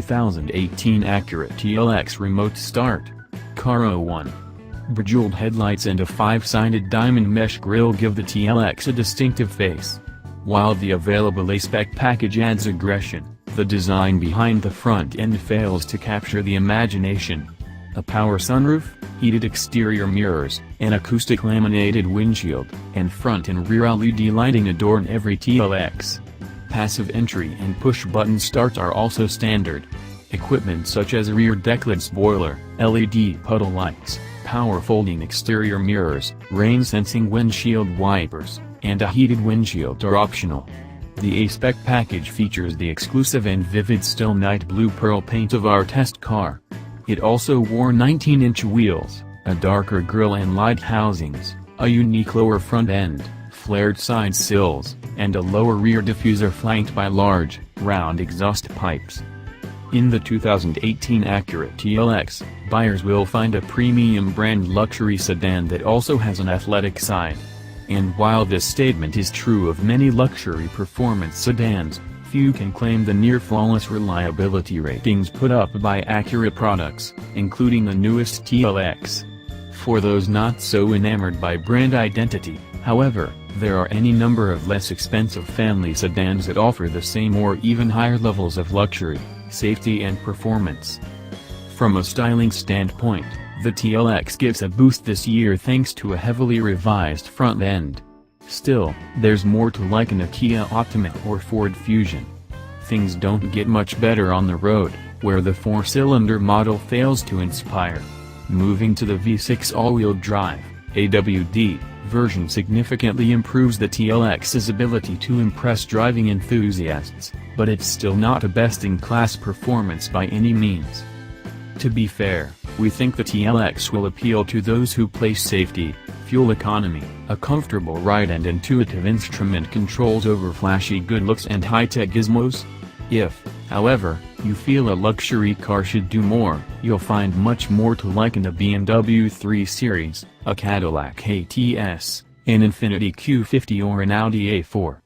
2018 Acura TLX Remote Start. Car 01. Bejeweled headlights and a 5-sided diamond mesh grille give the TLX a distinctive face. While the available a-spec package adds aggression, the design behind the front end fails to capture the imagination. A power sunroof, heated exterior mirrors, an acoustic laminated windshield, and front and rear LED lighting adorn every TLX. Passive entry and push-button start are also standard. Equipment such as a rear decklid spoiler, LED puddle lights, power folding exterior mirrors, rain-sensing windshield wipers, and a heated windshield are optional. The a-spec package features the exclusive and vivid still night blue pearl paint of our test car. It also wore 19-inch wheels, a darker grille and light housings, a unique lower front end, flared side sills, and a lower rear diffuser flanked by large, round exhaust pipes. In the 2018 Acura TLX, buyers will find a premium brand luxury sedan that also has an athletic side. And while this statement is true of many luxury performance sedans, few can claim the near-flawless reliability ratings put up by Acura products, including the newest TLX. For those not so enamored by brand identity, however, there are any number of less expensive family sedans that offer the same or even higher levels of luxury, safety and performance. From a styling standpoint, the TLX gives a boost this year thanks to a heavily revised front end. Still, there's more to like in a Kia Optima or Ford Fusion. Things don't get much better on the road, where the 4-cylinder model fails to inspire. Moving to the V6 all-wheel drive, AWD, version significantly improves the TLX's ability to impress driving enthusiasts, but it's still not a best-in-class performance by any means. To be fair, we think the TLX will appeal to those who place safety, fuel economy, a comfortable ride and intuitive instrument controls over flashy good looks and high-tech gizmos. If, however, you feel a luxury car should do more, you'll find much more to like in the BMW 3 Series, a Cadillac ATS, an Infiniti Q50 or an Audi A4.